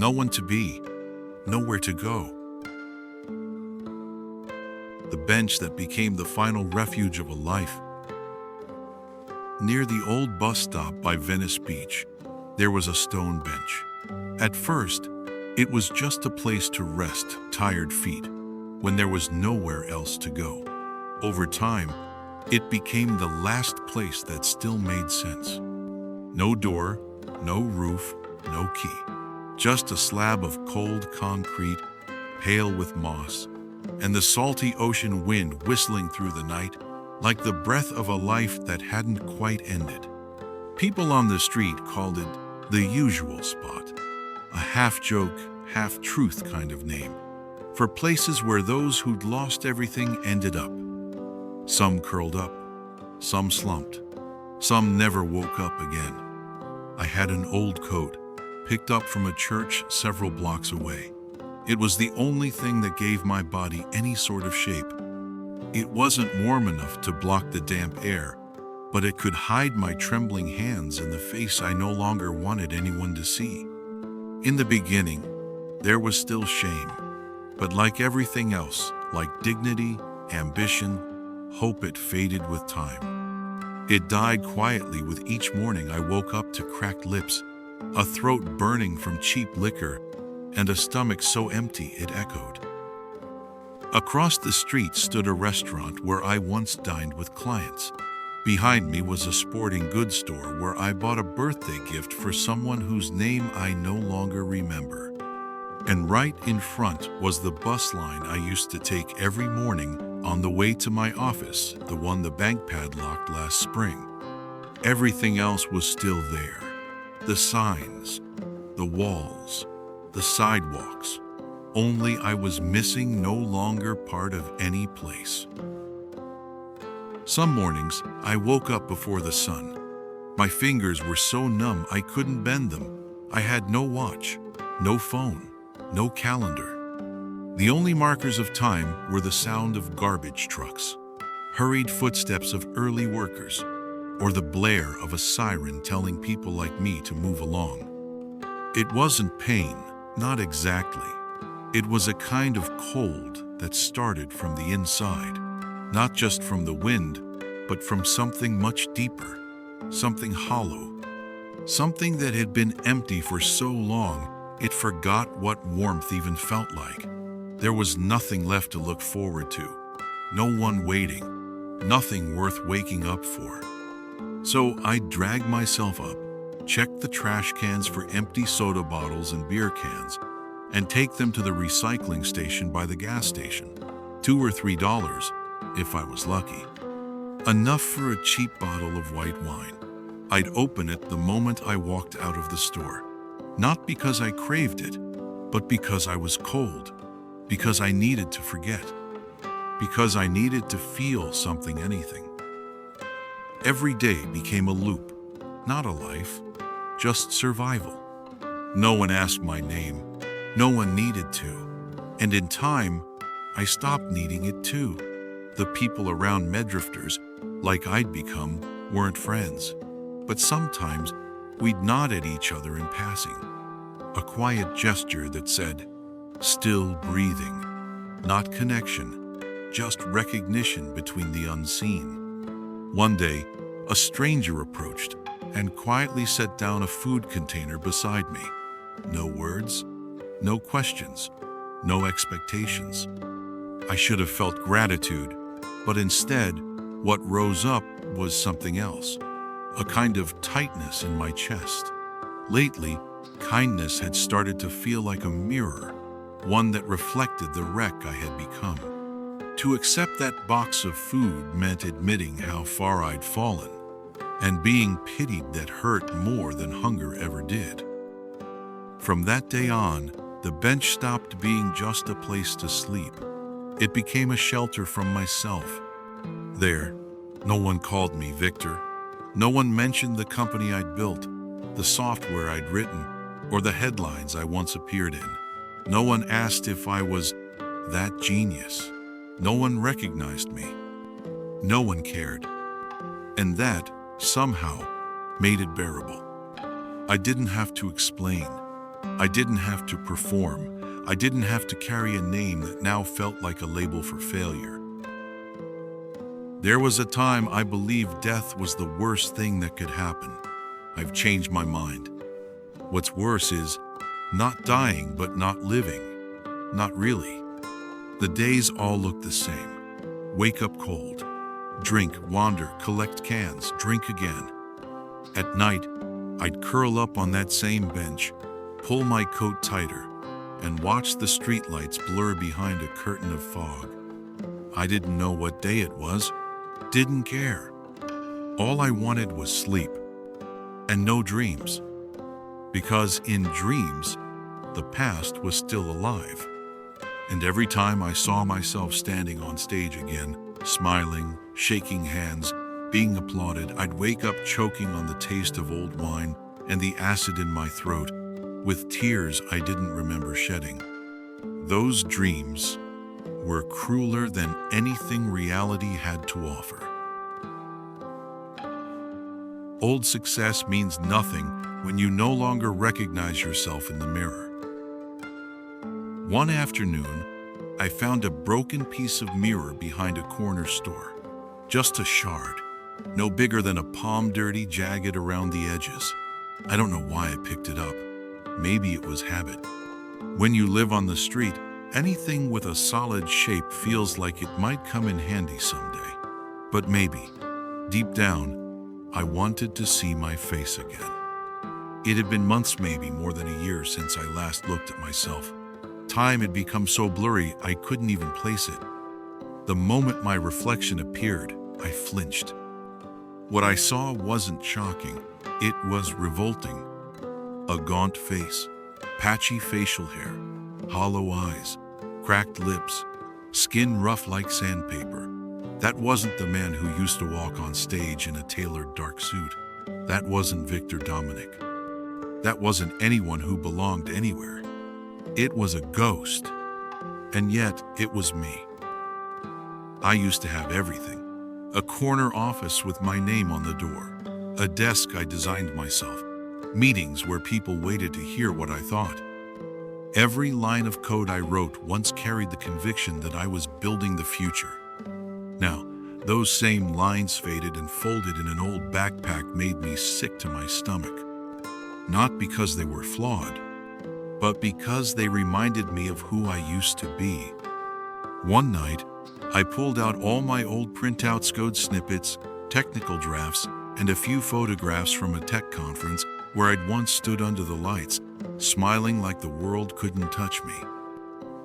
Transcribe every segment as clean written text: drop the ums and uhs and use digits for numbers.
No one to be, nowhere to go. The bench that became the final refuge of a life. Near the old bus stop by Venice Beach, there was a stone bench. At first, it was just a place to rest tired feet when there was nowhere else to go. Over time, it became the last place that still made sense. No door, no roof, no key. Just a slab of cold concrete, pale with moss, and the salty ocean wind whistling through the night like the breath of a life that hadn't quite ended. People on the street called it the usual spot, a half-joke, half-truth kind of name, for places where those who'd lost everything ended up. Some curled up, some slumped, some never woke up again. I had an old coat, picked up from a church several blocks away. It was the only thing that gave my body any sort of shape. It wasn't warm enough to block the damp air, but it could hide my trembling hands and the face I no longer wanted anyone to see. In the beginning, there was still shame, but like everything else, like dignity, ambition, hope, it faded with time. It died quietly with each morning I woke up to cracked lips, a throat burning from cheap liquor, and a stomach so empty it echoed. Across the street stood a restaurant where I once dined with clients. Behind me was a sporting goods store where I bought a birthday gift for someone whose name I no longer remember. And right in front was the bus line I used to take every morning on the way to my office, the one the bank padlocked last spring. Everything else was still there. The signs, the walls, the sidewalks. Only I was missing, no longer part of any place. Some mornings, I woke up before the sun. My fingers were so numb I couldn't bend them. I had no watch, no phone, no calendar. The only markers of time were the sound of garbage trucks, hurried footsteps of early workers, or the blare of a siren telling people like me to move along. It wasn't pain, not exactly. It was a kind of cold that started from the inside, not just from the wind, but from something much deeper, something hollow, something that had been empty for so long it forgot what warmth even felt like. There was nothing left to look forward to, no one waiting, nothing worth waking up for. So I dragged myself up, checked the trash cans for empty soda bottles and beer cans, and take them to the recycling station by the gas station. $2 or $3, if I was lucky. Enough for a cheap bottle of white wine. I'd open it the moment I walked out of the store. Not because I craved it, but because I was cold. Because I needed to forget. Because I needed to feel something, anything. Every day became a loop, not a life, just survival. No one asked my name. No one needed to. And in time, I stopped needing it too. The people around Meddrifters, like I'd become, weren't friends. But sometimes, we'd nod at each other in passing. A quiet gesture that said, still breathing. Not connection, just recognition between the unseen. One day, a stranger approached and quietly set down a food container beside me. No words, no questions, no expectations. I should have felt gratitude, but instead, what rose up was something else, a kind of tightness in my chest. Lately, kindness had started to feel like a mirror, one that reflected the wreck I had become. To accept that box of food meant admitting how far I'd fallen, and being pitied that hurt more than hunger ever did. From that day on, the bench stopped being just a place to sleep. It became a shelter from myself. There, no one called me Victor. No one mentioned the company I'd built, the software I'd written, or the headlines I once appeared in. No one asked if I was that genius. No one recognized me. No one cared. And that, somehow, made it bearable. I didn't have to explain. I didn't have to perform. I didn't have to carry a name that now felt like a label for failure. There was a time I believed death was the worst thing that could happen. I've changed my mind. What's worse is not dying but not living. Not really. The days all look the same. Wake up cold. Drink, wander, collect cans, drink again. At night, I'd curl up on that same bench, pull my coat tighter, and watch the streetlights blur behind a curtain of fog. I didn't know what day it was, didn't care. All I wanted was sleep, and no dreams. Because in dreams, the past was still alive. And every time I saw myself standing on stage again, smiling, shaking hands, being applauded, I'd wake up choking on the taste of old wine and the acid in my throat, with tears I didn't remember shedding. Those dreams were crueler than anything reality had to offer. Old success means nothing when you no longer recognize yourself in the mirror. One afternoon, I found a broken piece of mirror behind a corner store. Just a shard, no bigger than a palm, dirty, jagged around the edges. I don't know why I picked it up. Maybe it was habit. When you live on the street, anything with a solid shape feels like it might come in handy someday. But maybe, deep down, I wanted to see my face again. It had been months, maybe more than a year, since I last looked at myself. Time had become so blurry I couldn't even place it. The moment my reflection appeared, I flinched. What I saw wasn't shocking, it was revolting. A gaunt face, patchy facial hair, hollow eyes, cracked lips, skin rough like sandpaper. That wasn't the man who used to walk on stage in a tailored dark suit. That wasn't Victor Dominic. That wasn't anyone who belonged anywhere. It was a ghost, and yet it was me. I used to have everything. A corner office with my name on the door, a desk I designed myself, meetings where people waited to hear what I thought. Every line of code I wrote once carried the conviction that I was building the future. Now, those same lines faded and folded in an old backpack made me sick to my stomach. Not because they were flawed, but because they reminded me of who I used to be. One night, I pulled out all my old printouts, code snippets, technical drafts, and a few photographs from a tech conference where I'd once stood under the lights, smiling like the world couldn't touch me.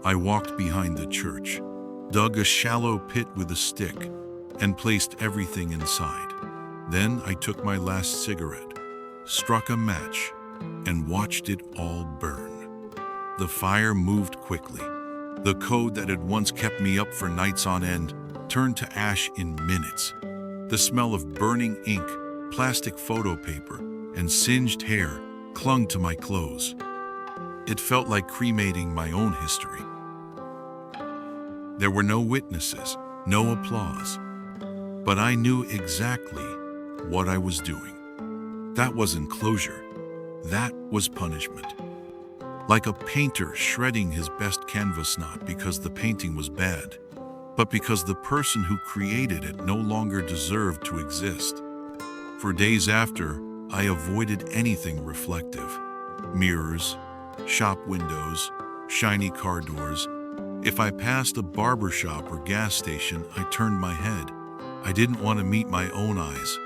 I walked behind the church, dug a shallow pit with a stick, and placed everything inside. Then I took my last cigarette, struck a match, and watched it all burn. The fire moved quickly. The code that had once kept me up for nights on end turned to ash in minutes. The smell of burning ink, plastic photo paper, and singed hair clung to my clothes. It felt like cremating my own history. There were no witnesses, no applause, but I knew exactly what I was doing. That wasn't closure. That was punishment. Like a painter shredding his best canvas, not because the painting was bad, but because the person who created it no longer deserved to exist. For days after, I avoided anything reflective. Mirrors, shop windows, shiny car doors. If I passed a barber shop or gas station, I turned my head. I didn't want to meet my own eyes.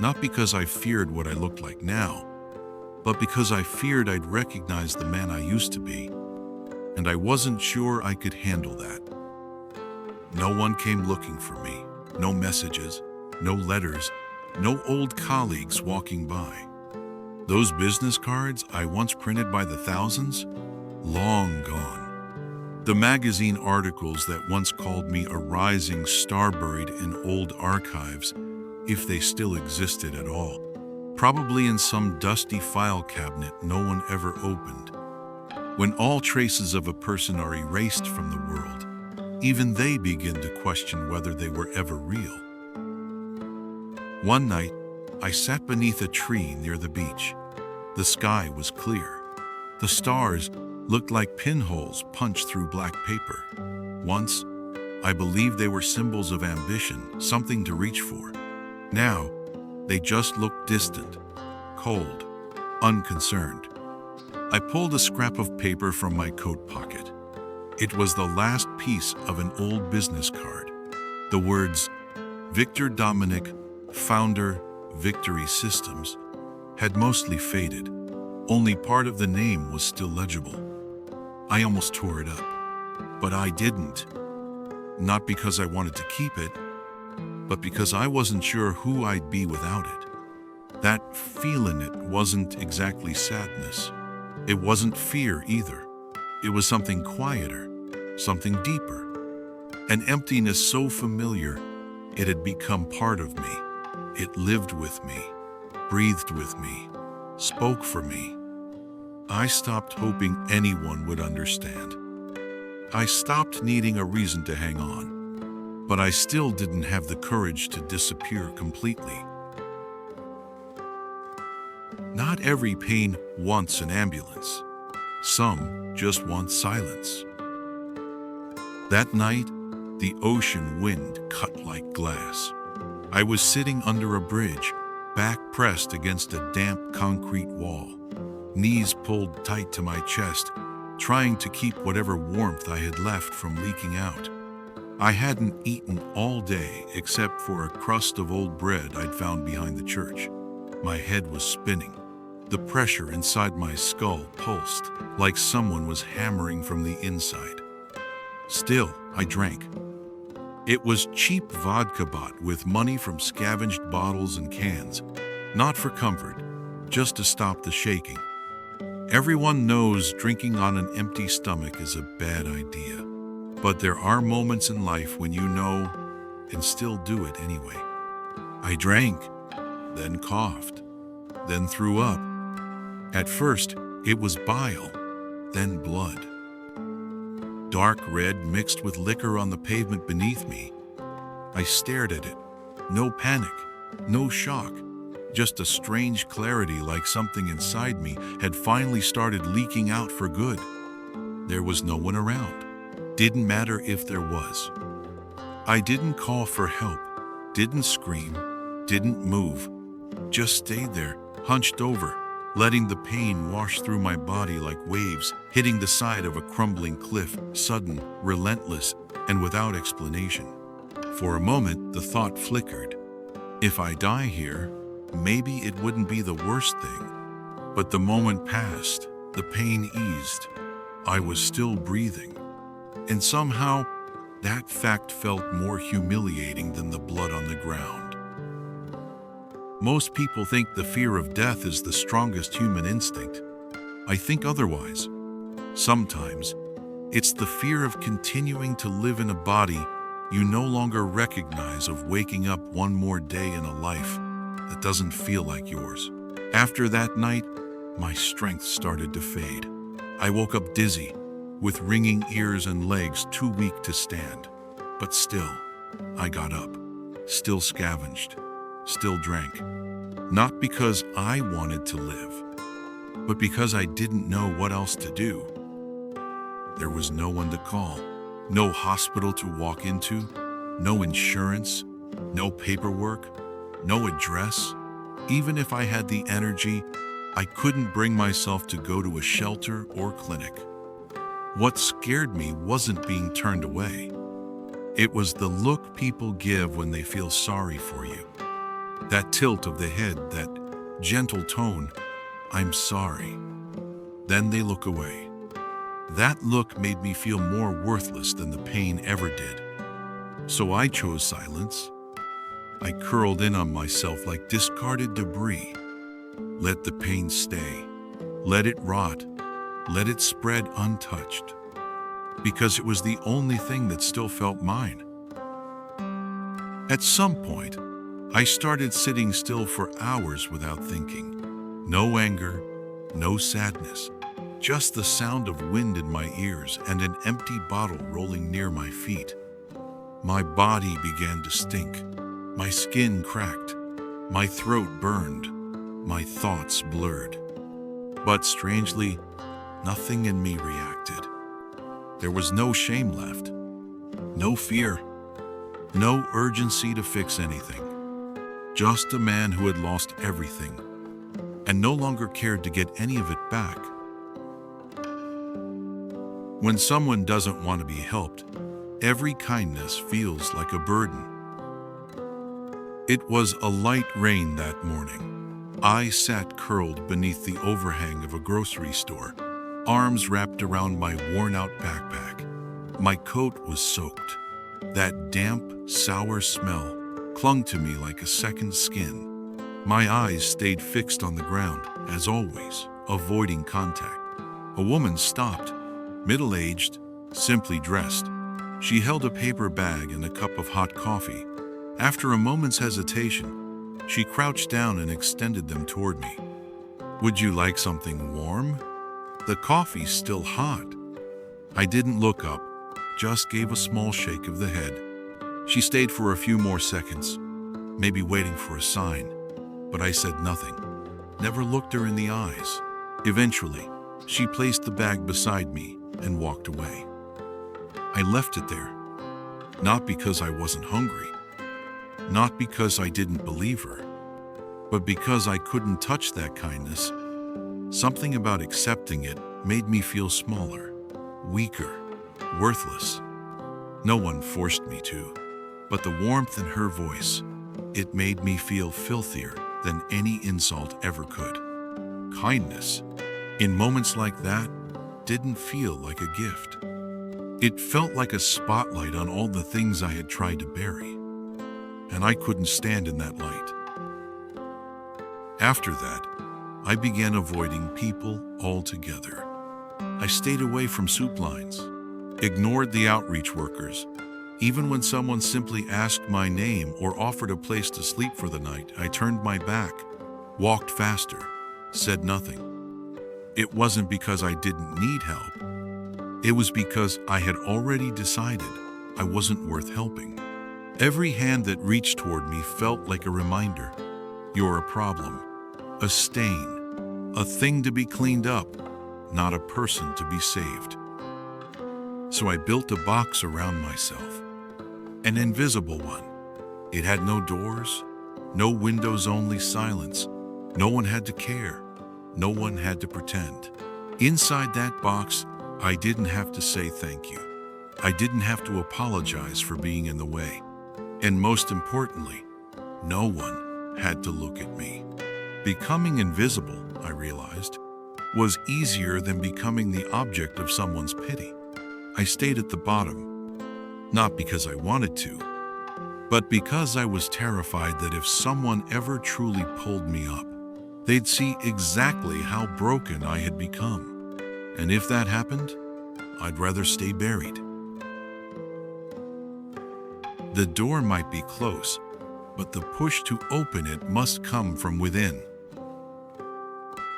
Not because I feared what I looked like now, but because I feared I'd recognize the man I used to be, and I wasn't sure I could handle that. No one came looking for me, no messages, no letters, no old colleagues walking by. Those business cards I once printed by the thousands, long gone. The magazine articles that once called me a rising star buried in old archives, if they still existed at all. Probably in some dusty file cabinet no one ever opened. When all traces of a person are erased from the world, even they begin to question whether they were ever real. One night, I sat beneath a tree near the beach. The sky was clear. The stars looked like pinholes punched through black paper. Once, I believed they were symbols of ambition, something to reach for. Now, they just looked distant, cold, unconcerned. I pulled a scrap of paper from my coat pocket. It was the last piece of an old business card. The words, Victor Dominic, founder, Victory Systems, had mostly faded. Only part of the name was still legible. I almost tore it up, but I didn't. Not because I wanted to keep it, but because I wasn't sure who I'd be without it. That feel in it wasn't exactly sadness. It wasn't fear either. It was something quieter, something deeper. An emptiness so familiar, it had become part of me. It lived with me, breathed with me, spoke for me. I stopped hoping anyone would understand. I stopped needing a reason to hang on, but I still didn't have the courage to disappear completely. Not every pain wants an ambulance. Some just want silence. That night, the ocean wind cut like glass. I was sitting under a bridge, back pressed against a damp concrete wall, knees pulled tight to my chest, trying to keep whatever warmth I had left from leaking out. I hadn't eaten all day except for a crust of old bread I'd found behind the church. My head was spinning. The pressure inside my skull pulsed like someone was hammering from the inside. Still, I drank. It was cheap vodka bought with money from scavenged bottles and cans, not for comfort, just to stop the shaking. Everyone knows drinking on an empty stomach is a bad idea, but there are moments in life when you know and still do it anyway. I drank, then coughed, then threw up. At first, it was bile, then blood. Dark red mixed with liquor on the pavement beneath me. I stared at it. No panic, no shock, just a strange clarity like something inside me had finally started leaking out for good. There was no one around. Didn't matter if there was. I didn't call for help, didn't scream, didn't move. Just stayed there, hunched over, letting the pain wash through my body like waves hitting the side of a crumbling cliff, sudden, relentless, and without explanation. For a moment, the thought flickered. If I die here, maybe it wouldn't be the worst thing. But the moment passed, the pain eased. I was still breathing. And somehow, that fact felt more humiliating than the blood on the ground. Most people think the fear of death is the strongest human instinct. I think otherwise. Sometimes, it's the fear of continuing to live in a body you no longer recognize, of waking up one more day in a life that doesn't feel like yours. After that night, my strength started to fade. I woke up dizzy, with ringing ears and legs too weak to stand. But still, I got up, still scavenged, still drank. Not because I wanted to live, but because I didn't know what else to do. There was no one to call, no hospital to walk into, no insurance, no paperwork, no address. Even if I had the energy, I couldn't bring myself to go to a shelter or clinic. What scared me wasn't being turned away. It was the look people give when they feel sorry for you. That tilt of the head, that gentle tone, "I'm sorry." Then they look away. That look made me feel more worthless than the pain ever did. So I chose silence. I curled in on myself like discarded debris. Let the pain stay. Let it rot. Let it spread untouched. Because it was the only thing that still felt mine. At some point, I started sitting still for hours without thinking. No anger, no sadness, just the sound of wind in my ears and an empty bottle rolling near my feet. My body began to stink. My skin cracked. My throat burned. My thoughts blurred. But strangely, Nothing in me reacted. There was no shame left, no fear, no urgency to fix anything. Just a man who had lost everything and no longer cared to get any of it back. When someone doesn't want to be helped, every kindness feels like a burden. It was a light rain that morning. I sat curled beneath the overhang of a grocery store, arms wrapped around my worn-out backpack. My coat was soaked. That damp, sour smell clung to me like a second skin. My eyes stayed fixed on the ground, as always, avoiding contact. A woman stopped, middle-aged, simply dressed. She held a paper bag and a cup of hot coffee. After a moment's hesitation, she crouched down and extended them toward me. "Would you like something warm? The coffee's still hot." I didn't look up, just gave a small shake of the head. She stayed for a few more seconds, maybe waiting for a sign, but I said nothing, never looked her in the eyes. Eventually, she placed the bag beside me and walked away. I left it there, not because I wasn't hungry, not because I didn't believe her, but because I couldn't touch that kindness. Something about accepting it made me feel smaller, weaker, worthless. No one forced me to, but the warmth in her voice, it made me feel filthier than any insult ever could. Kindness, in moments like that, didn't feel like a gift. It felt like a spotlight on all the things I had tried to bury, and I couldn't stand in that light. After that, I began avoiding people altogether. I stayed away from soup lines, ignored the outreach workers. Even when someone simply asked my name or offered a place to sleep for the night, I turned my back, walked faster, said nothing. It wasn't because I didn't need help. It was because I had already decided I wasn't worth helping. Every hand that reached toward me felt like a reminder. You're a problem, a stain, a thing to be cleaned up, not a person to be saved. So I built a box around myself, an invisible one. It had no doors, no windows, only silence. No one had to care. No one had to pretend. Inside that box, I didn't have to say thank you. I didn't have to apologize for being in the way. And most importantly, no one had to look at me. Becoming invisible, I realized, was easier than becoming the object of someone's pity. I stayed at the bottom, not because I wanted to, but because I was terrified that if someone ever truly pulled me up, they'd see exactly how broken I had become. And if that happened, I'd rather stay buried. The door might be close, but the push to open it must come from within.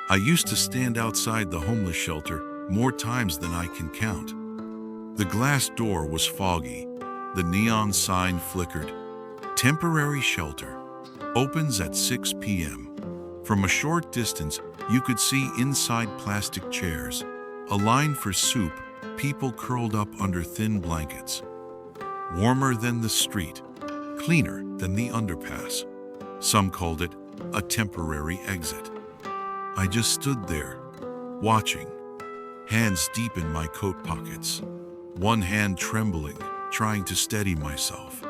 I used to stand outside the homeless shelter more times than I can count. The glass door was foggy. The neon sign flickered. Temporary shelter. Opens at 6 p.m. From a short distance, you could see inside plastic chairs, a line for soup, people curled up under thin blankets. Warmer than the street, cleaner than the underpass. Some called it a temporary exit. I just stood there, watching, hands deep in my coat pockets, one hand trembling, trying to steady myself.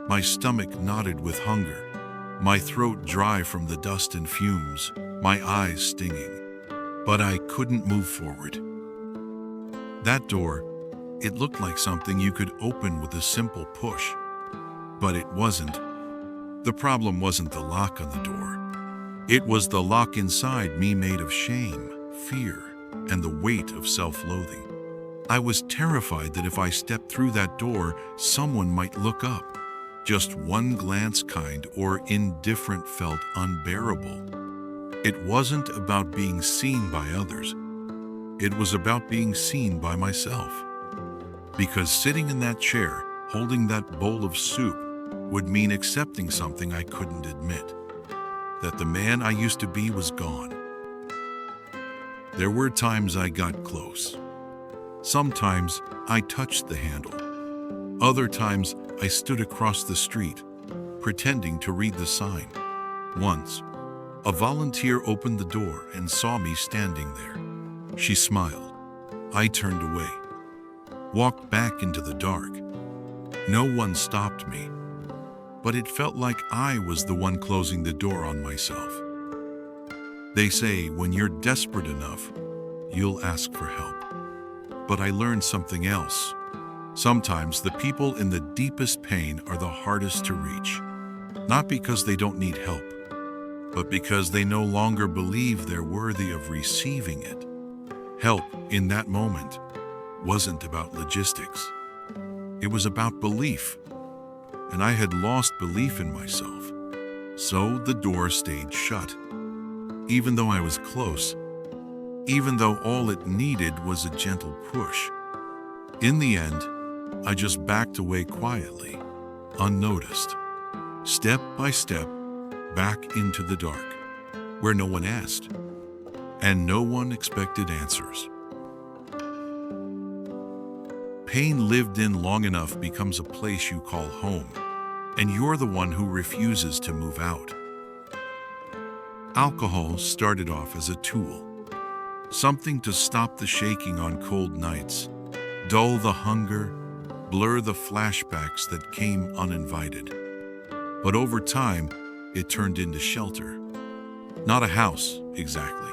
My stomach knotted with hunger, my throat dry from the dust and fumes, my eyes stinging. But I couldn't move forward. That door, it looked like something you could open with a simple push, but it wasn't. The problem wasn't the lock on the door. It was the lock inside me, made of shame, fear, and the weight of self-loathing. I was terrified that if I stepped through that door, someone might look up. Just one glance, kind or indifferent, felt unbearable. It wasn't about being seen by others. It was about being seen by myself. Because sitting in that chair, holding that bowl of soup, would mean accepting something I couldn't admit. That the man I used to be was gone. There were times I got close. Sometimes I touched the handle. Other times I stood across the street, pretending to read the sign. Once, a volunteer opened the door and saw me standing there. She smiled. I turned away, walked back into the dark. No one stopped me, but it felt like I was the one closing the door on myself. They say when you're desperate enough, you'll ask for help. But I learned something else. Sometimes the people in the deepest pain are the hardest to reach, not because they don't need help, but because they no longer believe they're worthy of receiving it. Help in that moment wasn't about logistics. It was about belief, and I had lost belief in myself. So the door stayed shut. Even though I was close, even though all it needed was a gentle push. In the end, I just backed away quietly, unnoticed, step by step, back into the dark, where no one asked, and no one expected answers. Pain lived in long enough becomes a place you call home, and you're the one who refuses to move out. Alcohol started off as a tool, something to stop the shaking on cold nights, dull the hunger, blur the flashbacks that came uninvited. But over time, it turned into shelter. Not a house, exactly.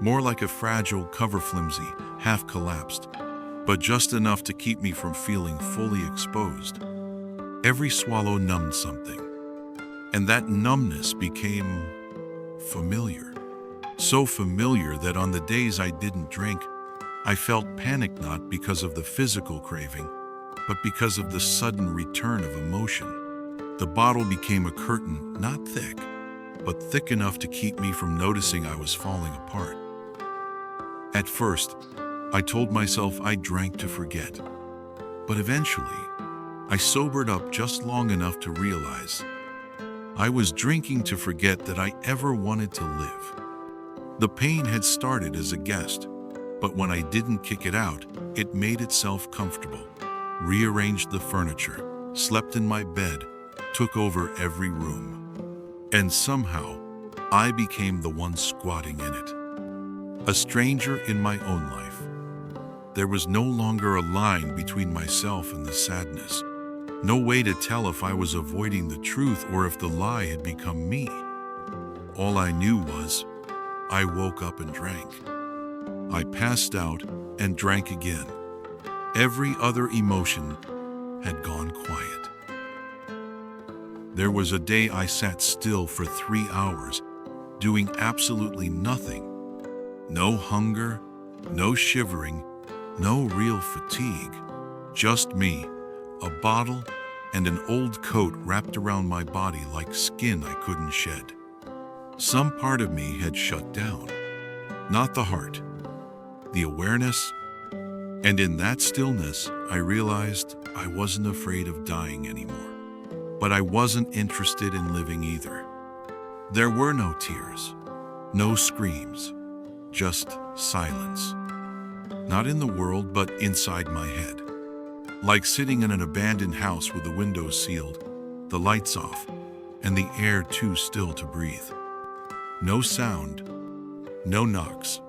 More like a fragile cover, flimsy, half collapsed, but just enough to keep me from feeling fully exposed. Every swallow numbed something, and that numbness became familiar. So familiar that on the days I didn't drink, I felt panic not because of the physical craving, but because of the sudden return of emotion. The bottle became a curtain, not thick, but thick enough to keep me from noticing I was falling apart. At first, I told myself I drank to forget, but eventually, I sobered up just long enough to realize I was drinking to forget that I ever wanted to live. The pain had started as a guest, but when I didn't kick it out, it made itself comfortable, rearranged the furniture, slept in my bed, took over every room. And somehow, I became the one squatting in it. A stranger in my own life. There was no longer a line between myself and the sadness. No way to tell if I was avoiding the truth or if the lie had become me. All I knew was, I woke up and drank. I passed out and drank again. Every other emotion had gone quiet. There was a day I sat still for 3 hours, doing absolutely nothing. No hunger, no shivering, no real fatigue. Just me, a bottle, and an old coat wrapped around my body like skin I couldn't shed. Some part of me had shut down. Not the heart, the awareness. And in that stillness, I realized I wasn't afraid of dying anymore. But I wasn't interested in living either. There were no tears, no screams, just silence. Not in the world, but inside my head. Like sitting in an abandoned house with the windows sealed, the lights off, and the air too still to breathe. No sound, no knocks,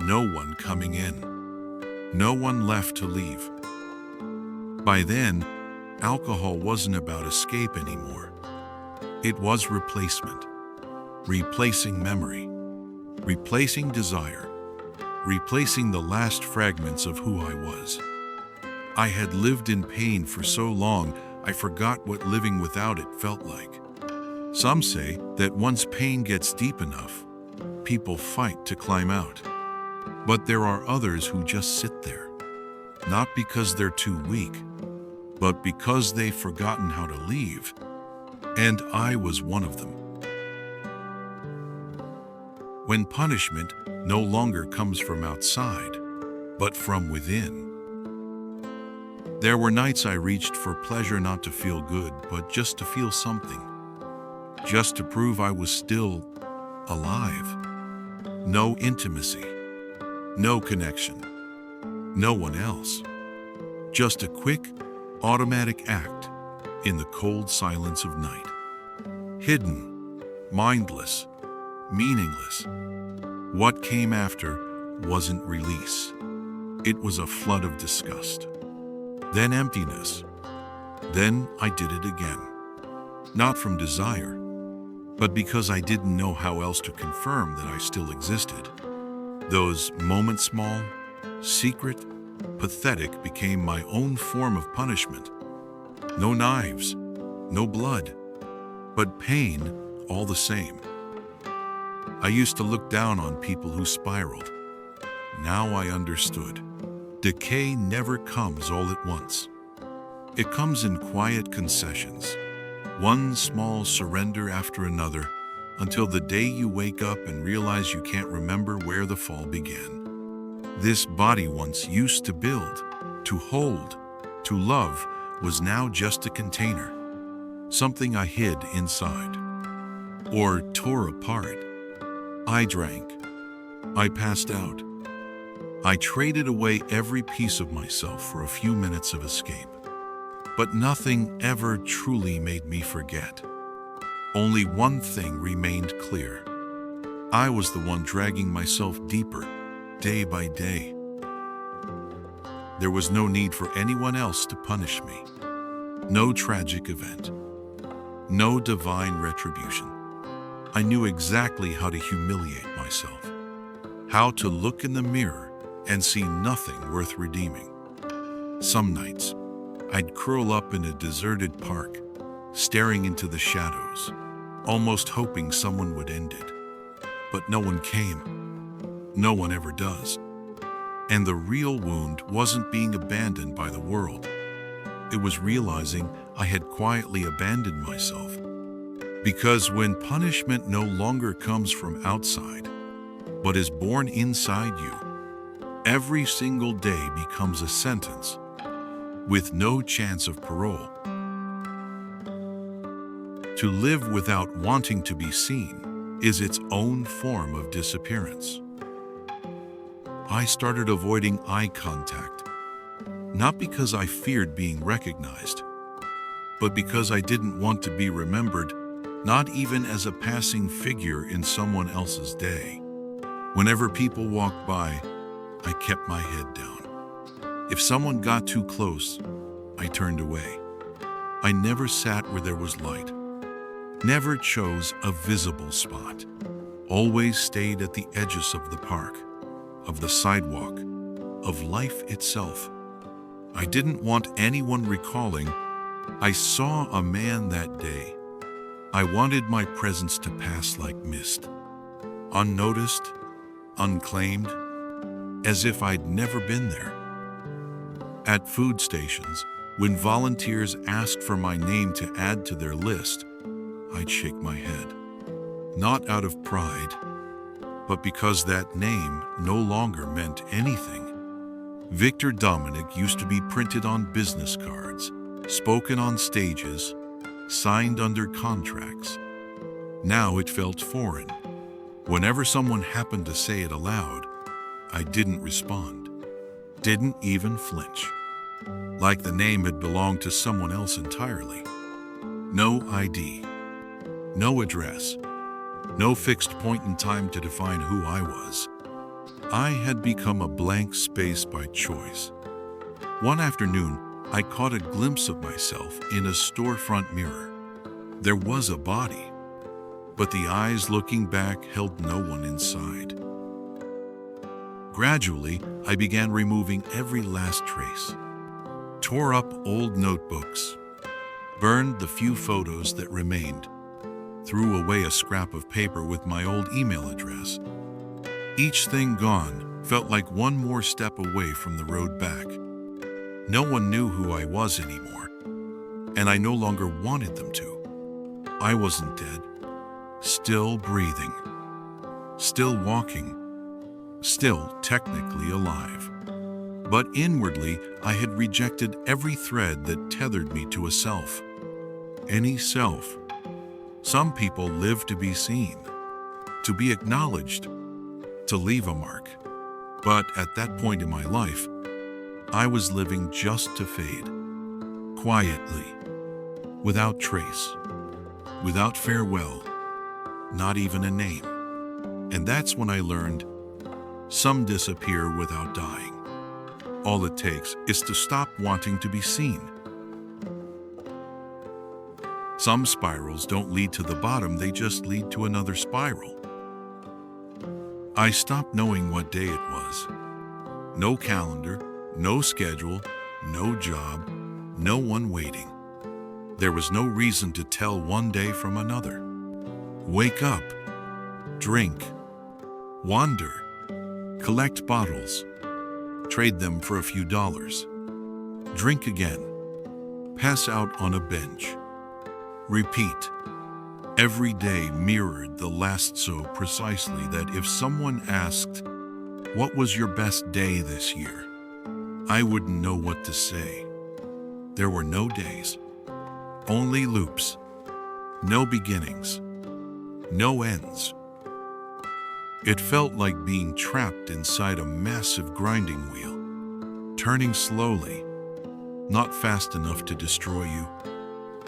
no one coming in, no one left to leave. By then, alcohol wasn't about escape anymore. It was replacement. Replacing memory, replacing desire, replacing the last fragments of who I was. I had lived in pain for so long, I forgot what living without it felt like. Some say that once pain gets deep enough, people fight to climb out. But there are others who just sit there, not because they're too weak, but because they've forgotten how to leave. And I was one of them. When punishment no longer comes from outside, but from within. There were nights I reached for pleasure, not to feel good, but just to feel something. Just to prove I was still alive. No intimacy, No connection. No one else. Just a quick, automatic act in the cold silence of night. Hidden, mindless, meaningless. What came after wasn't release. It was a flood of disgust. Then emptiness. Then I did it again. Not from desire, but because I didn't know how else to confirm that I still existed. Those moments, small, secret, pathetic, became my own form of punishment. No knives, no blood, but pain all the same. I used to look down on people who spiraled. Now I understood. Decay never comes all at once. It comes in quiet concessions, one small surrender after another, until the day you wake up and realize you can't remember where the fall began. This body once used to build, to hold, to love, was now just a container, something I hid inside, or tore apart. I drank. I passed out. I traded away every piece of myself for a few minutes of escape. But nothing ever truly made me forget. Only one thing remained clear. I was the one dragging myself deeper, day by day. There was no need for anyone else to punish me. No tragic event. No divine retribution. I knew exactly how to humiliate myself. How to look in the mirror and see nothing worth redeeming. Some nights, I'd curl up in a deserted park, staring into the shadows, almost hoping someone would end it. But no one came. No one ever does. And the real wound wasn't being abandoned by the world. It was realizing I had quietly abandoned myself. Because when punishment no longer comes from outside, but is born inside you, every single day becomes a sentence with no chance of parole. To live without wanting to be seen is its own form of disappearance. I started avoiding eye contact, not because I feared being recognized, but because I didn't want to be remembered, not even as a passing figure in someone else's day. Whenever people walked by, I kept my head down. If someone got too close, I turned away. I never sat where there was light, never chose a visible spot, always stayed at the edges of the park, of the sidewalk, of life itself. I didn't want anyone recalling, I saw a man that day. I wanted my presence to pass like mist, unnoticed, unclaimed, as if I'd never been there. At food stations, when volunteers asked for my name to add to their list, I'd shake my head. Not out of pride, but because that name no longer meant anything. Victor Dominic used to be printed on business cards, spoken on stages, signed under contracts. Now it felt foreign. Whenever someone happened to say it aloud, I didn't respond, didn't even flinch. Like the name had belonged to someone else entirely. No ID, no address, no fixed point in time to define who I was. I had become a blank space by choice. One afternoon, I caught a glimpse of myself in a storefront mirror. There was a body, but the eyes looking back held no one inside. Gradually, I began removing every last trace. Tore up old notebooks, burned the few photos that remained, threw away a scrap of paper with my old email address. Each thing gone felt like one more step away from the road back. No one knew who I was anymore, and I no longer wanted them to. I wasn't dead, still breathing, still walking, still technically alive. But inwardly, I had rejected every thread that tethered me to a self. Any self. Some people live to be seen, to be acknowledged, to leave a mark. But at that point in my life, I was living just to fade, quietly, without trace, without farewell, not even a name. And that's when I learned some disappear without dying. All it takes is to stop wanting to be seen. Some spirals don't lead to the bottom, they just lead to another spiral. I stopped knowing what day it was. No calendar, no schedule, no job, no one waiting. There was no reason to tell one day from another. Wake up, drink, wander, collect bottles, trade them for a few dollars, drink again, pass out on a bench, repeat. Every day mirrored the last so precisely that if someone asked, "What was your best day this year?" I wouldn't know what to say. There were no days, only loops, no beginnings, no ends. It felt like being trapped inside a massive grinding wheel, turning slowly, not fast enough to destroy you,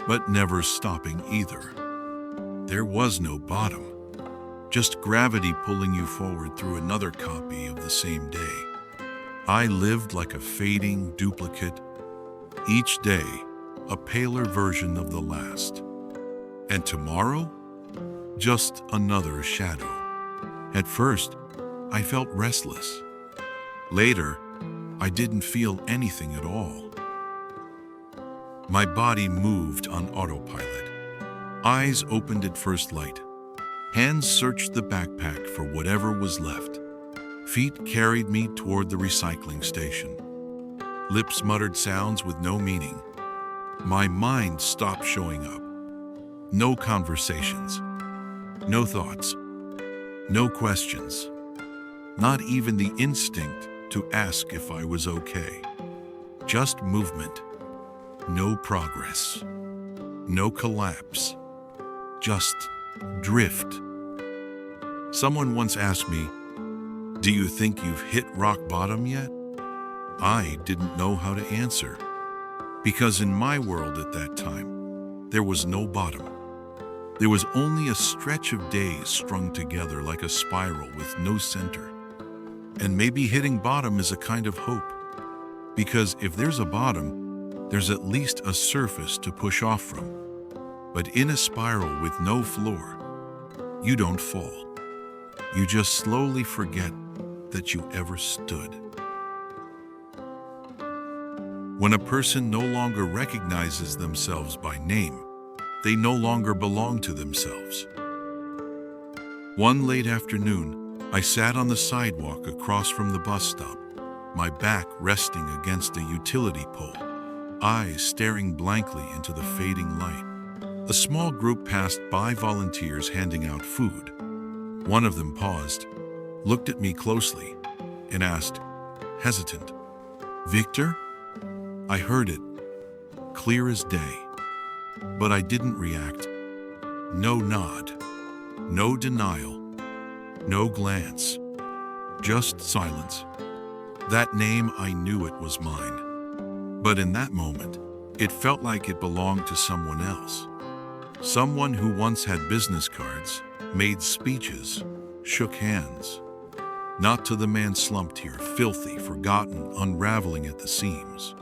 but never stopping either. There was no bottom, just gravity pulling you forward through another copy of the same day. I lived like a fading duplicate, each day a paler version of the last. And tomorrow, just another shadow. At first, I felt restless. Later, I didn't feel anything at all. My body moved on autopilot. Eyes opened at first light. Hands searched the backpack for whatever was left. Feet carried me toward the recycling station. Lips muttered sounds with no meaning. My mind stopped showing up. No conversations. No thoughts. No questions. Not even the instinct to ask if I was okay. Just movement. No progress. No collapse. Just drift. Someone once asked me, "Do you think you've hit rock bottom yet?" I didn't know how to answer, because in my world at that time, there was no bottom. There was only a stretch of days strung together like a spiral with no center. And maybe hitting bottom is a kind of hope, because if there's a bottom, there's at least a surface to push off from. But in a spiral with no floor, you don't fall. You just slowly forget that you ever stood. When a person no longer recognizes themselves by name, they no longer belong to themselves. One late afternoon, I sat on the sidewalk across from the bus stop, my back resting against a utility pole, eyes staring blankly into the fading light. A small group passed by, volunteers handing out food. One of them paused, looked at me closely, and asked, hesitant, "Victor?" I heard it, clear as day. But I didn't react. No nod, no denial, no glance, just silence. That name, I knew it was mine. But in that moment, it felt like it belonged to someone else. Someone who once had business cards, made speeches, shook hands. Not to the man slumped here, filthy, forgotten, unraveling at the seams.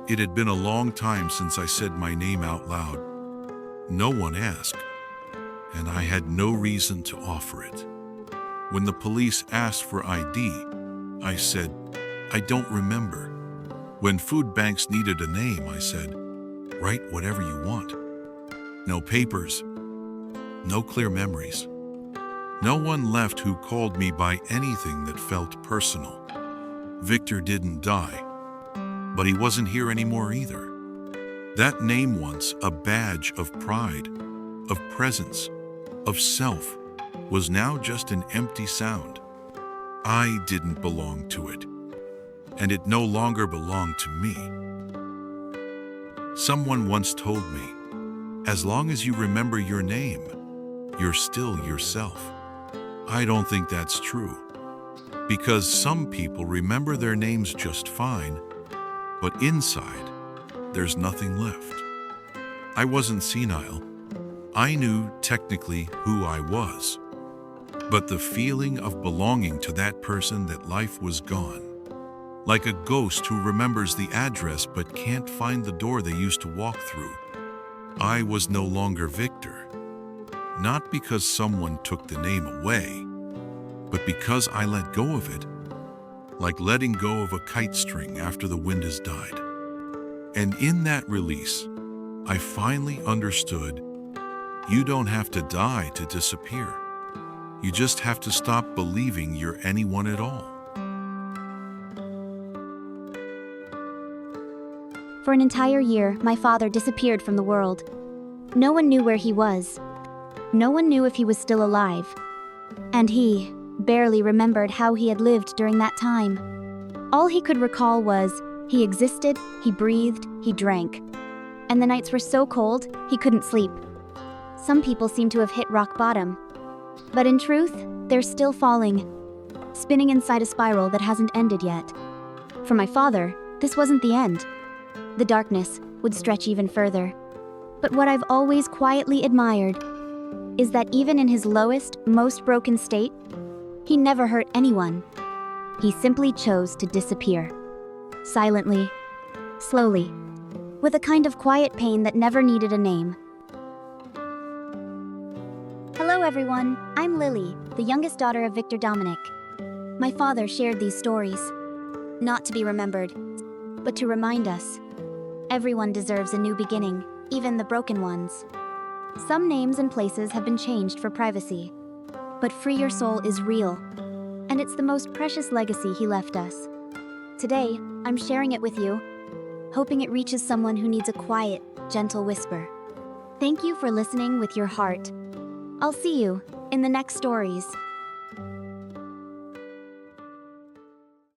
It had been a long time since I said my name out loud. No one asked, and I had no reason to offer it. When the police asked for ID, I said, "I don't remember." When food banks needed a name, I said, "Write whatever you want." No papers, no clear memories. No one left who called me by anything that felt personal. Victor didn't die, but he wasn't here anymore either. That name, once a badge of pride, of presence, of self, was now just an empty sound. I didn't belong to it, and it no longer belonged to me. Someone once told me, as long as you remember your name, you're still yourself. I don't think that's true, Because some people remember their names just fine, but inside, there's nothing left. I wasn't senile. I knew technically who I was. But the feeling of belonging to that person, that life was gone. Like a ghost who remembers the address but can't find the door they used to walk through. I was no longer Victor. Not because someone took the name away, but because I let go of it, like letting go of a kite string after the wind has died. And in that release, I finally understood you don't have to die to disappear. You just have to stop believing you're anyone at all. For an entire year, my father disappeared from the world. No one knew where he was. No one knew if he was still alive. And he barely remembered how he had lived during that time. All he could recall was he existed, he breathed, he drank. And the nights were so cold, he couldn't sleep. Some people seem to have hit rock bottom. But in truth, they're still falling, spinning inside a spiral that hasn't ended yet. For my father, this wasn't the end. The darkness would stretch even further. But what I've always quietly admired is that even in his lowest, most broken state, he never hurt anyone. He simply chose to disappear. Silently, slowly, with a kind of quiet pain that never needed a name. Hello everyone, I'm Lily, the youngest daughter of Victor Dominic. My father shared these stories, not to be remembered, but to remind us. Everyone deserves a new beginning, even the broken ones. Some names and places have been changed for privacy, but Free Your Soul is real, and it's the most precious legacy he left us. Today, I'm sharing it with you, hoping it reaches someone who needs a quiet, gentle whisper. Thank you for listening with your heart. I'll see you in the next stories.